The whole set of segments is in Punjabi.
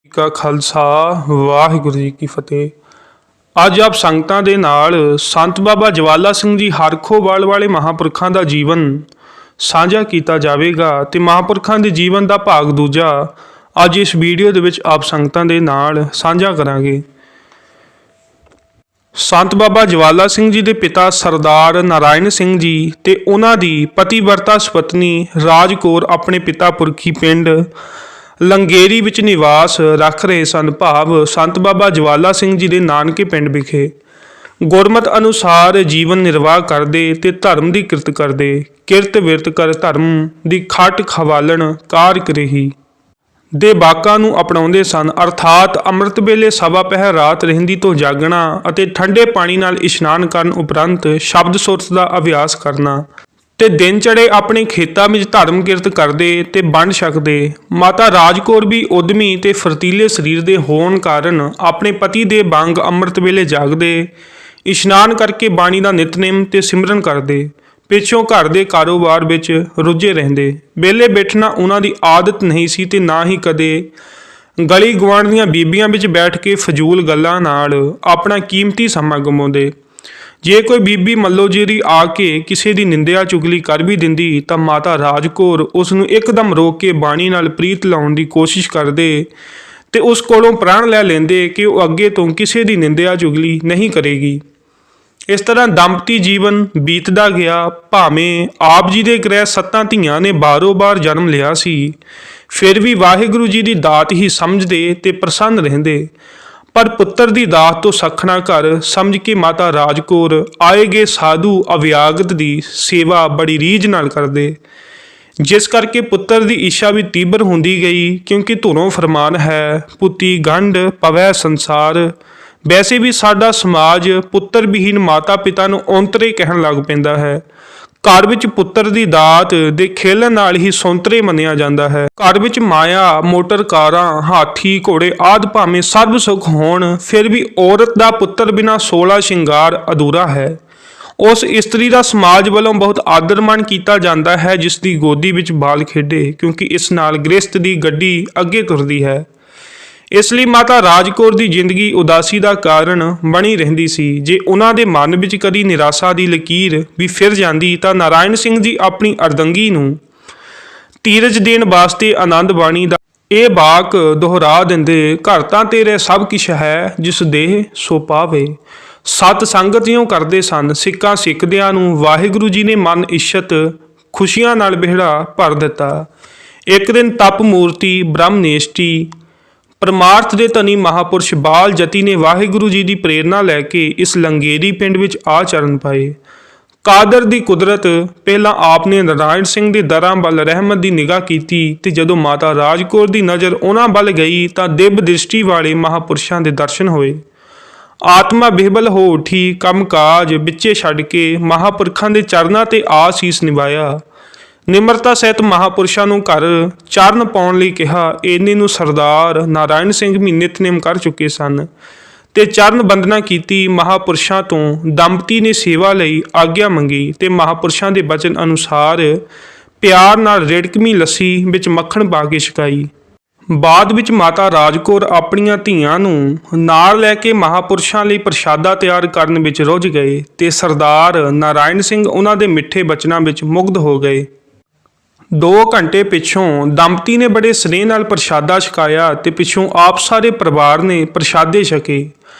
ਜੀ ਕਾ ਖਾਲਸਾ ਵਾਹਿਗੁਰੂ ਜੀ ਕੀ ਫਤਿਹ। ਅੱਜ ਆਪ ਸੰਗਤਾਂ ਦੇ ਨਾਲ ਸੰਤ ਬਾਬਾ ਜਵਾਲਾ ਸਿੰਘ ਜੀ ਹਰਖੋਵਾਲ ਵਾਲੇ ਮਹਾਂਪੁਰਖਾਂ ਦਾ ਜੀਵਨ ਸਾਂਝਾ ਕੀਤਾ ਜਾਵੇਗਾ ਤੇ ਮਹਾਂਪੁਰਖਾਂ ਦੇ ਜੀਵਨ ਦਾ ਭਾਗ ਦੂਜਾ ਅੱਜ ਇਸ ਵੀਡੀਓ ਦੇ ਵਿੱਚ ਆਪ ਸੰਗਤਾਂ ਦੇ ਨਾਲ ਸਾਂਝਾ ਕਰਾਂਗੇ। ਸੰਤ ਬਾਬਾ ਜਵਾਲਾ ਸਿੰਘ ਜੀ ਦੇ ਪਿਤਾ ਸਰਦਾਰ ਨਾਰਾਇਣ ਸਿੰਘ ਜੀ ਤੇ ਉਹਨਾਂ ਦੀ ਪਤੀਵਰਤਾ ਸੁਪਤਨੀ ਰਾਜ ਕੌਰ ਆਪਣੇ ਪਿਤਾ ਪੁਰਖੀ ਪਿੰਡ ਲੰਗੇਰੀ ਵਿੱਚ ਨਿਵਾਸ ਰੱਖ ਰਹੇ ਸਨ। ਭਾਵ ਸੰਤ ਬਾਬਾ ਜਵਾਲਾ ਸਿੰਘ ਜੀ ਦੇ ਨਾਨਕੇ ਪਿੰਡ ਵਿਖੇ ਗੁਰਮਤ ਅਨੁਸਾਰ ਜੀਵਨ ਨਿਰਵਾਹ ਕਰਦੇ ਤੇ ਧਰਮ ਦੀ ਕਿਰਤ ਕਰਦੇ। ਕਿਰਤ ਵਿਰਤ ਕਰ ਧਰਮ ਦੀ ਖੱਟ ਖਵਾਲਣ ਕਾਰ ਕਰੇਹੀ ਦੇ ਬਾਕਾਂ ਨੂੰ ਅਪਣਾਉਂਦੇ ਸਨ। ਅਰਥਾਤ ਅੰਮ੍ਰਿਤ ਵੇਲੇ ਸਵਾ ਪਹਿਰ ਰਾਤ ਰਹਿੰਦੀ ਤੋਂ ਜਾਗਣਾ ਅਤੇ ਠੰਡੇ ਪਾਣੀ ਨਾਲ ਇਸ਼ਨਾਨ ਕਰਨ ਉਪਰੰਤ ਸ਼ਬਦ ਸੁਰਤ ਦਾ ਅਭਿਆਸ ਕਰਨਾ ਤੇ ਦਿਨ ਚੜੇ ਆਪਣੇ ਖੇਤਾਂ ਵਿੱਚ ਧਰਮ ਕਿਰਤ ਕਰਦੇ ਤੇ ਵੰਡ ਛਕਦੇ। ਮਾਤਾ ਰਾਜ ਕੌਰ ਵੀ ਉਦਮੀ ਤੇ ਫਰਤੀਲੇ ਸਰੀਰ ਦੇ ਹੋਣ ਕਾਰਨ ਆਪਣੇ ਪਤੀ ਦੇ ਵਾਂਗ ਅੰਮ੍ਰਿਤ ਵੇਲੇ ਜਾਗਦੇ, ਇਸ਼ਨਾਨ ਕਰਕੇ ਬਾਣੀ ਦਾ ਨਿਤਨੇਮ ਤੇ ਸਿਮਰਨ ਕਰਦੇ। ਪਿੱਛੋਂ ਘਰ ਦੇ ਕਾਰੋਬਾਰ ਵਿੱਚ ਰੁੱਝੇ ਰਹਿੰਦੇ। ਵਿਹਲੇ ਬੈਠਣਾ ਉਹਨਾਂ ਦੀ ਆਦਤ ਨਹੀਂ ਸੀ ਤੇ ਨਾ ਹੀ ਕਦੇ ਗਲੀ ਗੁਆਂਢ ਦੀਆਂ ਬੀਬੀਆਂ ਵਿੱਚ ਬੈਠ ਕੇ ਫਜ਼ੂਲ ਗੱਲਾਂ ਨਾਲ ਆਪਣਾ ਕੀਮਤੀ ਸਮਾਂ ਗਵਾਉਂਦੇ। ਜੇ ਕੋਈ ਬੀਬੀ ਮੱਲੋਜੀਰੀ ਆ ਕੇ ਕਿਸੇ ਦੀ ਨਿੰਦਿਆ ਚੁਗਲੀ ਕਰ ਵੀ ਦਿੰਦੀ ਤਾਂ ਮਾਤਾ ਰਾਜ ਕੌਰ ਉਸ ਨੂੰ ਇੱਕਦਮ ਰੋਕ ਕੇ ਬਾਣੀ ਨਾਲ ਪ੍ਰੀਤ ਲਾਉਣ ਦੀ ਕੋਸ਼ਿਸ਼ ਕਰਦੇ ਤੇ ਉਸ ਕੋਲੋਂ ਪ੍ਰਣ ਲੈ ਲੈਂਦੇ ਕਿ ਉਹ ਅੱਗੇ ਤੋਂ ਕਿਸੇ ਦੀ ਨਿੰਦਿਆ ਚੁਗਲੀ ਨਹੀਂ ਕਰੇਗੀ। ਇਸ ਤਰ੍ਹਾਂ ਦੰਪਤੀ ਜੀਵਨ ਬੀਤਦਾ ਗਿਆ। ਭਾਵੇਂ ਆਪ ਜੀ ਦੇ ਗ੍ਰਹਿ 7 ਧੀਆਂ ਨੇ ਬਾਰੋ-ਬਾਰ ਜਨਮ ਲਿਆ ਸੀ, ਫਿਰ ਵੀ ਵਾਹਿਗੁਰੂ ਜੀ ਦੀ ਦਾਤ ਹੀ ਸਮਝਦੇ ਤੇ ਪ੍ਰਸੰਨ ਰਹਿੰਦੇ। ਪਰ ਪੁੱਤਰ ਦੀ ਦਾਤ ਤੋਂ ਸੱਖਣਾ ਘਰ ਸਮਝ ਕੇ ਮਾਤਾ ਰਾਜ ਕੌਰ ਆਏ ਗਏ ਸਾਧੂ ਅਵਿਆਗਤ ਦੀ ਸੇਵਾ ਬੜੀ ਰੀਝ ਨਾਲ ਕਰਦੇ, ਜਿਸ ਕਰਕੇ ਪੁੱਤਰ ਦੀ ਇੱਛਾ ਵੀ ਤੀਬਰ ਹੁੰਦੀ ਗਈ। ਕਿਉਂਕਿ ਧੁਰੋਂ ਫਰਮਾਨ ਹੈ, ਪੁੱਤੀ ਗੰਢ ਪਵੈ ਸੰਸਾਰ। ਵੈਸੇ ਵੀ ਸਾਡਾ ਸਮਾਜ ਪੁੱਤਰ ਵਿਹੀਨ ਮਾਤਾ ਪਿਤਾ ਨੂੰ ਔਂਤਰੇ ਕਹਿਣ ਲੱਗ ਪੈਂਦਾ ਹੈ। ਘਰ ਵਿੱਚ ਪੁੱਤਰ ਦੀ ਦਾਤ ਦੇ ਖੇਲਣ ਨਾਲ ਹੀ ਸੌਂਤਰੇ ਮੰਨਿਆ ਜਾਂਦਾ ਹੈ। ਘਰ ਵਿੱਚ ਮਾਇਆ, ਮੋਟਰ ਕਾਰਾਂ, ਹਾਥੀ ਘੋੜੇ ਆਦਿ ਭਾਵੇਂ ਸਰਬ ਸੁੱਖ ਹੋਣ, ਫਿਰ ਵੀ ਔਰਤ ਦਾ ਪੁੱਤਰ ਬਿਨਾਂ 16 ਸ਼ਿੰਗਾਰ ਅਧੂਰਾ ਹੈ। ਉਸ ਇਸਤਰੀ ਦਾ ਸਮਾਜ ਵੱਲੋਂ ਬਹੁਤ ਆਦਰ ਮਾਣ ਕੀਤਾ ਜਾਂਦਾ ਹੈ ਜਿਸ ਦੀ ਗੋਦੀ ਵਿੱਚ ਬਾਲ ਖੇਡੇ, ਕਿਉਂਕਿ ਇਸ ਨਾਲ ਗ੍ਰਸਤ ਦੀ ਗੱਡੀ ਅੱਗੇ ਤੁਰਦੀ ਹੈ। ਇਸ ਲਈ ਮਾਤਾ ਰਾਜ ਕੌਰ ਦੀ ਜ਼ਿੰਦਗੀ ਉਦਾਸੀ ਦਾ ਕਾਰਨ ਬਣੀ ਰਹਿੰਦੀ ਸੀ। ਜੇ ਉਹਨਾਂ ਦੇ ਮਨ ਵਿੱਚ ਕਦੀ ਨਿਰਾਸ਼ਾ ਦੀ ਲਕੀਰ ਵੀ ਫਿਰ ਜਾਂਦੀ ਤਾਂ ਨਾਰਾਇਣ ਸਿੰਘ ਜੀ ਆਪਣੀ ਅਰਦੰਗੀ ਨੂੰ ਧੀਰਜ ਦੇਣ ਵਾਸਤੇ ਆਨੰਦ ਬਾਣੀ ਦਾ ਇਹ ਬਾਕ ਦੁਹਰਾ ਦਿੰਦੇ, ਘਰ ਤਾਂ ਤੇਰੇ ਸਭ ਕਿਛ ਹੈ ਜਿਸ ਦੇਹ ਸੋ ਪਾਵੇ। ਸਤ ਸੰਗਤ ਇਉਂ ਕਰਦੇ ਸਨ। ਸਿੱਕਾਂ ਸਿੱਖਦਿਆਂ ਨੂੰ ਵਾਹਿਗੁਰੂ ਜੀ ਨੇ ਮਨ ਇੱਛਤ ਖੁਸ਼ੀਆਂ ਨਾਲ ਬਿਹੜਾ ਭਰ ਦਿੱਤਾ। ਇੱਕ ਦਿਨ ਤਪ ਮੂਰਤੀ ਬ੍ਰਹਮਨੇਸ਼ਟੀ ਪਰਮਾਰਥ ਦੇ ਧਨੀ ਮਹਾਪੁਰਸ਼ ਬਾਲ ਜਤੀ ਨੇ ਵਾਹਿਗੁਰੂ ਜੀ ਦੀ ਪ੍ਰੇਰਨਾ ਲੈ ਕੇ ਇਸ ਲੰਗੇਰੀ ਪਿੰਡ ਵਿੱਚ ਆ ਚਰਨ ਪਾਏ। ਕਾਦਰ ਦੀ ਕੁਦਰਤ ਪਹਿਲਾਂ ਆਪ ਨੇ ਨਾਰਾਇਣ ਸਿੰਘ ਦੇ ਦਰਾਂ ਵੱਲ ਰਹਿਮਤ ਦੀ ਨਿਗਾਹ ਕੀਤੀ ਤੇ ਜਦੋਂ ਮਾਤਾ ਰਾਜ ਕੌਰ ਦੀ ਨਜ਼ਰ ਉਹਨਾਂ ਵੱਲ ਗਈ ਤਾਂ ਦਿਵ ਦ੍ਰਿਸ਼ਟੀ ਵਾਲੇ ਮਹਾਪੁਰਸ਼ਾਂ ਦੇ ਦਰਸ਼ਨ ਹੋਏ। ਆਤਮਾ ਬਿਹਬਲ ਹੋ ਉੱਠੀ। ਕੰਮ ਕਾਜ ਵਿੱਚੇ ਛੱਡ ਕੇ ਮਹਾਪੁਰਖਾਂ ਦੇ ਚਰਨਾਂ ਤੇ ਆਸੀਸ ਨਿਭਾਇਆ। ਨਿਮਰਤਾ ਸਹਿਤ ਮਹਾਪੁਰਸ਼ਾਂ ਨੂੰ ਘਰ ਚਰਨ ਪਾਉਣ ਲਈ ਕਿਹਾ। ਇੰਨੇ ਨੂੰ ਸਰਦਾਰ ਨਾਰਾਇਣ ਸਿੰਘ ਵੀ ਨਿਤਨੇਮ ਕਰ ਚੁੱਕੇ ਸਨ ਤੇ ਚਰਨ ਬੰਦਨਾ ਕੀਤੀ। ਮਹਾਪੁਰਸ਼ਾਂ ਤੋਂ ਦੰਪਤੀ ਨੇ ਸੇਵਾ ਲਈ ਆਗਿਆ ਮੰਗੀ ਤੇ ਮਹਾਪੁਰਸ਼ਾਂ ਦੇ ਬਚਨ ਅਨੁਸਾਰ ਪਿਆਰ ਨਾਲ ਰਿੜਕਵੀਂ ਲੱਸੀ ਵਿੱਚ ਮੱਖਣ ਪਾ ਕੇ ਛਕਾਈ। ਬਾਅਦ ਵਿੱਚ ਮਾਤਾ ਰਾਜ ਕੌਰ ਆਪਣੀਆਂ ਧੀਆਂ ਨੂੰ ਨਾਲ ਲੈ ਕੇ ਮਹਾਪੁਰਸ਼ਾਂ ਲਈ ਪ੍ਰਸ਼ਾਦਾ ਤਿਆਰ ਕਰਨ ਵਿੱਚ ਰੁੱਝ ਗਏ ਤੇ ਸਰਦਾਰ ਨਾਰਾਇਣ ਸਿੰਘ ਉਹਨਾਂ ਦੇ ਮਿੱਠੇ ਬਚਨਾਂ ਵਿੱਚ ਮੁਗਧ ਹੋ ਗਏ। 2 ਘੰਟੇ ਪਿੱਛੋਂ ਦੰਪਤੀ ਨੇ ਬੜੇ ਸਨੇਹ ਨਾਲ ਪ੍ਰਸ਼ਾਦਾ ਛਕਾਇਆ ਤੇ ਪਿੱਛੋਂ ਆਪ ਸਾਰੇ ਪਰਿਵਾਰ ਨੇ ਪ੍ਰਸ਼ਾਦੇ ਛਕੇ।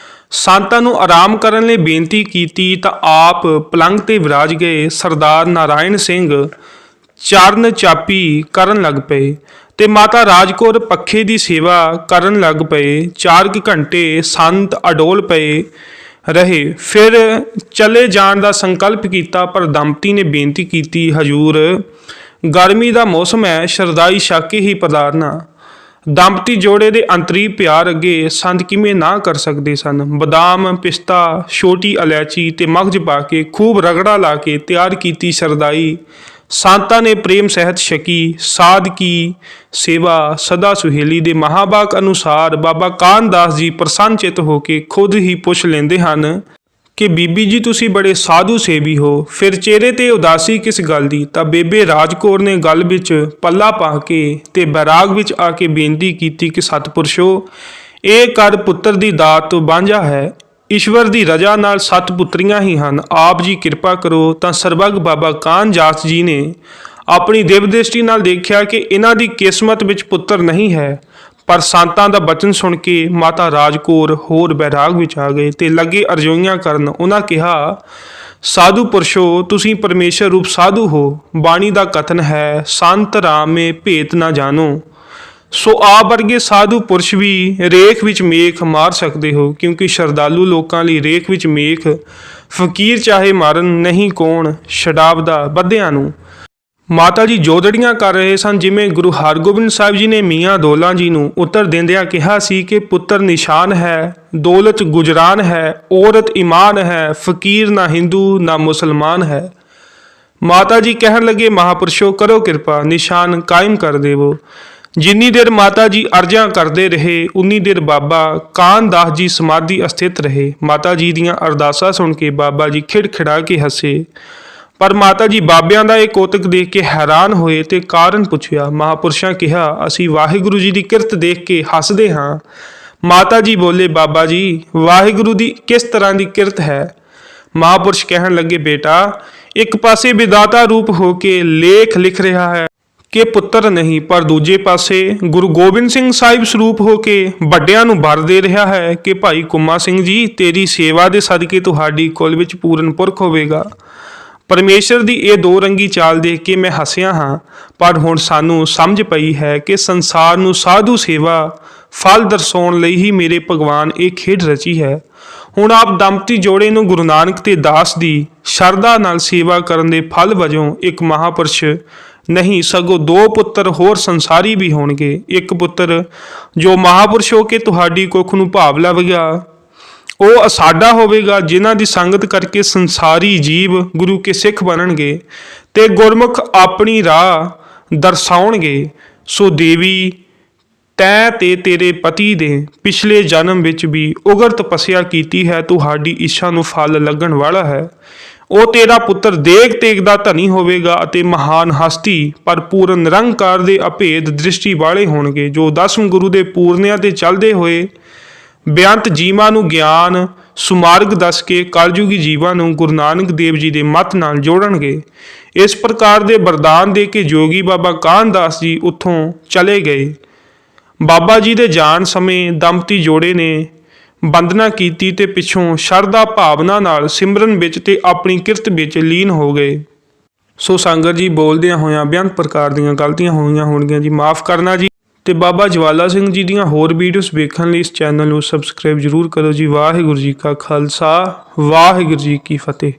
ਸੰਤਾਂ ਨੂੰ ਆਰਾਮ ਕਰਨ ਲਈ ਬੇਨਤੀ ਕੀਤੀ ਤਾਂ ਆਪ ਪਲੰਘ ਤੇ ਵਿਰਾਜ ਗਏ। ਸਰਦਾਰ ਨਾਰਾਇਣ ਸਿੰਘ ਚਰਨ ਚਾਪੀ ਕਰਨ ਲੱਗ ਪਏ ਤੇ ਮਾਤਾ ਰਾਜ ਕੌਰ ਪੱਖੇ ਦੀ ਸੇਵਾ ਕਰਨ ਲੱਗ ਪਏ। 4 ਘੰਟੇ ਸੰਤ ਅਡੋਲ ਪਏ ਰਹੇ, ਫਿਰ ਚਲੇ ਜਾਣ ਦਾ ਸੰਕਲਪ ਕੀਤਾ। ਪਰ ਦੰਪਤੀ ਨੇ ਬੇਨਤੀ ਕੀਤੀ, ਹਜੂਰ ਗਰਮੀ ਦਾ ਮੌਸਮ ਹੈ, ਸ਼ਰਦਾਈ ਛਕ ਕੇ ਹੀ ਪਧਾਰਨਾ। ਦੰਪਤੀ ਜੋੜੇ ਦੇ ਅੰਤਰੀ ਪਿਆਰ ਅੱਗੇ ਸੰਤ ਕਿਵੇਂ ਨਾ ਕਰ ਸਕਦੇ ਸਨ। ਬਦਾਮ, ਪਿਸਤਾ, ਛੋਟੀ ਇਲਾਇਚੀ ਤੇ ਮਗਜ ਪਾ ਕੇ ਖੂਬ ਰਗੜਾ ਲਾ ਕੇ ਤਿਆਰ ਕੀਤੀ ਸ਼ਰਦਾਈ ਸੰਤਾਂ ਨੇ ਪ੍ਰੇਮ ਸਹਿਤ ਛਕੀ। ਸਾਧ ਕੀ ਸੇਵਾ ਸਦਾ ਸੁਹੇਲੀ ਦੇ ਮਹਾਵਾਕ ਅਨੁਸਾਰ ਬਾਬਾ ਕਾਨਦਾਸ ਜੀ ਪ੍ਰਸੰਨ ਚਿਤ ਹੋ ਕੇ ਖੁਦ ਹੀ ਪੁੱਛ ਲੈਂਦੇ ਹਨ ਕਿ ਬੀਬੀ ਜੀ ਤੁਸੀਂ ਬੜੇ ਸਾਧੂ ਸੇਵੀ ਹੋ। ਫਿਰ ਚਿਹਰੇ ਤੇ ਉਦਾਸੀ ਕਿਸ ਗੱਲ ਦੀ। ਤਾਂ ਬੇਬੇ ਰਾਜ ਕੌਰ ਨੇ ਗੱਲ ਵਿੱਚ ਪੱਲਾ ਪਾ ਕੇ ਤੇ ਬੈਰਾਗ ਵਿੱਚ ਆ ਕੇ ਬੇਨਤੀ ਕੀਤੀ ਕਿ ਸਤਿਪੁਰਸ਼ੋ, ਇਹ ਕਰ ਪੁੱਤਰ ਦੀ ਦਾਤ ਤੋਂ ਵਾਂਝਾ ਹੈ। ਈਸ਼ਵਰ ਦੀ ਰਜ਼ਾ ਨਾਲ 7 ਪੁੱਤਰੀਆਂ ਹੀ ਹਨ। ਆਪ ਜੀ ਕਿਰਪਾ ਕਰੋ। ਤਾਂ ਸਰਬੱਗ ਬਾਬਾ ਕਾਨ ਜਾਸ ਜੀ ਨੇ ਆਪਣੀ ਦਿਵ ਦ੍ਰਿਸ਼ਟੀ ਨਾਲ ਦੇਖਿਆ ਕਿ ਇਹਨਾਂ ਦੀ ਕਿਸਮਤ ਵਿੱਚ ਪੁੱਤਰ ਨਹੀਂ ਹੈ। ਪਰ ਸੰਤਾਂ ਦਾ ਬਚਨ ਸੁਣ ਕੇ ਮਾਤਾ ਰਾਜ ਕੌਰ ਹੋਰ ਬੈਰਾਗ ਵਿੱਚ ਆ ਗਏ ਤੇ ਲੱਗੇ ਅਰਜ਼ੋਈਆਂ ਕਰਨ। ਉਹਨਾਂ ਕਿਹਾ, ਸਾਧੂ ਪੁਰਸ਼ੋ, ਤੁਸੀਂ ਪਰਮੇਸ਼ਰ ਰੂਪ ਸਾਧੂ ਹੋ। ਬਾਣੀ ਦਾ ਕਥਨ ਹੈ, ਸੰਤ ਰਾਮੇ ਭੇਤ ਨਾ ਜਾਣੋ। ਸੋ ਆਪ ਵਰਗੇ ਸਾਧੂ ਪੁਰਸ਼ ਵੀ ਰੇਖ ਵਿੱਚ ਮੇਖ ਮਾਰ ਸਕਦੇ ਹੋ, ਕਿਉਂਕਿ ਸ਼ਰਧਾਲੂ ਲੋਕਾਂ ਲਈ ਰੇਖ ਵਿੱਚ ਮੇਖ ਫਕੀਰ ਚਾਹੇ ਮਾਰਨ ਨਹੀਂ ਕੌਣ ਛਡਾਵਦਾ ਬੱਧਿਆਂ ਨੂੰ। ਮਾਤਾ ਜੀ ਜੋਦੜੀਆਂ ਕਰ ਰਹੇ ਸਨ। ਜਿਵੇਂ ਗੁਰੂ ਹਰਗੋਬਿੰਦ ਸਾਹਿਬ ਜੀ ਨੇ ਮੀਆਂ ਦੌਲਾ ਜੀ ਨੂੰ ਉੱਤਰ ਦਿੰਦਿਆਂ ਕਿਹਾ ਸੀ ਕਿ ਪੁੱਤਰ ਨਿਸ਼ਾਨ ਹੈ, ਦੌਲਤ ਗੁਜਰਾਨ ਹੈ, ਔਰਤ ਈਮਾਨ ਹੈ, ਫਕੀਰ ਨਾ ਹਿੰਦੂ ਨਾ ਮੁਸਲਮਾਨ ਹੈ। ਮਾਤਾ ਜੀ ਕਹਿਣ ਲੱਗੇ, ਮਹਾਪੁਰਸ਼ੋ ਕਰੋ ਕਿਰਪਾ, ਨਿਸ਼ਾਨ ਕਾਇਮ ਕਰ ਦੇਵੋ। ਜਿੰਨੀ ਦੇਰ ਮਾਤਾ ਜੀ ਅਰਜ਼ਾਂ ਕਰਦੇ ਰਹੇ ਉਨੀ ਦੇਰ ਬਾਬਾ ਕਾਨਦਾਸ ਜੀ ਸਮਾਧੀ ਅਸਥਿਤ ਰਹੇ। ਮਾਤਾ ਜੀ ਦੀਆਂ ਅਰਦਾਸਾਂ ਸੁਣ ਕੇ ਬਾਬਾ ਜੀ ਖਿੜਖਿੜਾ ਕੇ ਹੱਸੇ। ਪਰ ਮਾਤਾ ਜੀ ਬਾਬਿਆਂ ਦਾ ਇਹ ਕੌਤਕ ਦੇਖ ਕੇ ਹੈਰਾਨ ਹੋਏ ਤੇ ਕਾਰਨ ਪੁੱਛਿਆ। ਮਹਾਪੁਰਸ਼ਾਂ ਕਿਹਾ, ਅਸੀਂ ਵਾਹਿਗੁਰੂ ਜੀ ਦੀ ਕਿਰਤ ਦੇਖ ਕੇ ਹੱਸਦੇ ਹਾਂ। ਮਾਤਾ ਜੀ ਬੋਲੇ, ਬਾਬਾ ਜੀ ਵਾਹਿਗੁਰੂ ਦੀ ਕਿਸ ਤਰ੍ਹਾਂ ਦੀ ਕਿਰਤ ਹੈ। ਮਹਾਪੁਰਸ਼ ਕਹਿਣ ਲੱਗੇ, ਬੇਟਾ ਇੱਕ ਪਾਸੇ ਵਿਦਾਤਾ ਰੂਪ ਹੋ ਕੇ ਲੇਖ ਲਿਖ ਰਿਹਾ ਹੈ ਕਿ ਪੁੱਤਰ ਨਹੀਂ, ਪਰ ਦੂਜੇ ਪਾਸੇ ਗੁਰੂ ਗੋਬਿੰਦ ਸਿੰਘ ਸਾਹਿਬ ਸਰੂਪ ਹੋ ਕੇ ਵੱਡਿਆਂ ਨੂੰ ਵਰ ਦੇ ਰਿਹਾ ਹੈ ਕਿ ਭਾਈ ਕੁੰਮਾ ਸਿੰਘ ਜੀ, ਤੇਰੀ ਸੇਵਾ ਦੇ ਸਦਕੇ ਤੁਹਾਡੀ ਕੁਲ ਵਿੱਚ ਪੂਰਨ ਪੁਰਖ ਹੋਵੇਗਾ। ਪਰਮੇਸ਼ਰ ਦੀ ਇਹ ਦੋ ਰੰਗੀ ਚਾਲ ਦੇਖ ਕੇ ਮੈਂ ਹੱਸਿਆ ਹਾਂ, ਪਰ ਹੁਣ ਸਾਨੂੰ ਸਮਝ ਪਈ ਹੈ ਕਿ ਸੰਸਾਰ ਨੂੰ ਸਾਧੂ ਸੇਵਾ ਫਲ ਦਰਸਾਉਣ ਲਈ ਹੀ ਮੇਰੇ ਭਗਵਾਨ ਇਹ ਖੇਡ ਰਚੀ ਹੈ। ਹੁਣ ਆਪ ਦੰਪਤੀ ਜੋੜੇ ਨੂੰ ਗੁਰੂ ਨਾਨਕ ਤੇ ਦਾਸ ਦੀ ਸ਼ਰਧਾ ਨਾਲ ਸੇਵਾ ਕਰਨ ਦੇ ਫਲ ਵਜੋਂ ਇੱਕ ਮਹਾਪੁਰਸ਼ ਨਹੀਂ ਸਗੋਂ 2 ਪੁੱਤਰ ਹੋਰ ਸੰਸਾਰੀ ਵੀ ਹੋਣਗੇ। ਇੱਕ ਪੁੱਤਰ ਜੋ ਮਹਾਪੁਰਸ਼ ਹੋ ਕੇ ਤੁਹਾਡੀ ਕੁੱਖ ਨੂੰ ਭਾਵ ਲਵੇਗਾ ਉਹ ਅਸਾਡਾ ਹੋਵੇਗਾ, ਜਿਨ੍ਹਾਂ ਦੀ ਸੰਗਤ ਕਰਕੇ ਸੰਸਾਰੀ ਜੀਵ ਗੁਰੂ ਕੇ ਸਿੱਖ ਬਣਨਗੇ ਤੇ ਗੁਰਮੁਖ ਆਪਣੀ ਰਾਹ ਦਰਸਾਉਣਗੇ। ਸੋ ਦੇਵੀ, ਤੈਂ ਤੇ ਤੇਰੇ ਪਤੀ ਦੇ ਪਿਛਲੇ ਜਨਮ ਵਿੱਚ ਵੀ ਉਗਰ ਤਪੱਸਿਆ ਕੀਤੀ ਹੈ। ਤੁਹਾਡੀ ਇੱਛਾ ਨੂੰ ਫਲ ਲੱਗਣ ਵਾਲਾ ਹੈ। ਉਹ ਤੇਰਾ ਪੁੱਤਰ ਦੇਗ ਤੇਗ ਦਾ ਧਨੀ ਹੋਵੇਗਾ ਅਤੇ ਮਹਾਨ ਹਸਤੀ ਪਰ ਪੂਰਨ ਨਿਰੰਕਾਰ ਦੇ ਅਭੇਦ ਦ੍ਰਿਸ਼ਟੀ ਵਾਲੇ ਹੋਣਗੇ, ਜੋ 10ਵੇਂ ਗੁਰੂ ਦੇ ਪੂਰਨਿਆਂ ਤੇ ਚੱਲਦੇ ਹੋਏ ਬੇਅੰਤ ਜੀਵਾਂ ਨੂੰ ਗਿਆਨ ਸੁਮਾਰਗ ਦੱਸ ਕੇ ਕਲਯੁਗੀ ਜੀਵਾਂ ਨੂੰ ਗੁਰੂ ਨਾਨਕ ਦੇਵ ਜੀ ਦੇ ਮੱਤ ਨਾਲ ਜੋੜਨਗੇ। ਇਸ ਪ੍ਰਕਾਰ ਦੇ ਵਰਦਾਨ ਦੇ ਕੇ ਜੋਗੀ ਬਾਬਾ ਕਾਨਦਾਸ ਜੀ ਉੱਥੋਂ ਚਲੇ ਗਏ। ਬਾਬਾ ਜੀ ਦੇ ਜਾਣ ਸਮੇਂ ਦੰਪਤੀ ਜੋੜੇ ਨੇ ਵੰਦਨਾ ਕੀਤੀ ਤੇ ਪਿੱਛੋਂ ਸ਼ਰਧਾ ਭਾਵਨਾ ਨਾਲ ਸਿਮਰਨ ਵਿੱਚ ਤੇ ਆਪਣੀ ਕਿਰਤ ਵਿੱਚ ਲੀਨ ਹੋ ਗਏ। ਸੋ ਸੰਗਤ ਜੀ, ਬੋਲਦਿਆਂ ਹੋਇਆਂ ਬੇਅੰਤ ਪ੍ਰਕਾਰ ਦੀਆਂ ਗਲਤੀਆਂ ਹੋਈਆਂ ਹੋਣਗੀਆਂ ਜੀ, ਮਾਫ ਕਰਨਾ ਜੀ। ਤੇ ਬਾਬਾ ਜਵਾਲਾ ਸਿੰਘ ਜੀ ਦੀਆਂ ਹੋਰ ਵੀਡੀਓਜ਼ ਵੇਖਣ ਲਈ ਇਸ ਚੈਨਲ ਨੂੰ ਸਬਸਕ੍ਰਾਈਬ ਜ਼ਰੂਰ ਕਰੋ ਜੀ। ਵਾਹਿਗੁਰੂ ਜੀ ਕਾ ਖਾਲਸਾ, ਵਾਹਿਗੁਰੂ ਜੀ ਕੀ ਫਤਿਹ।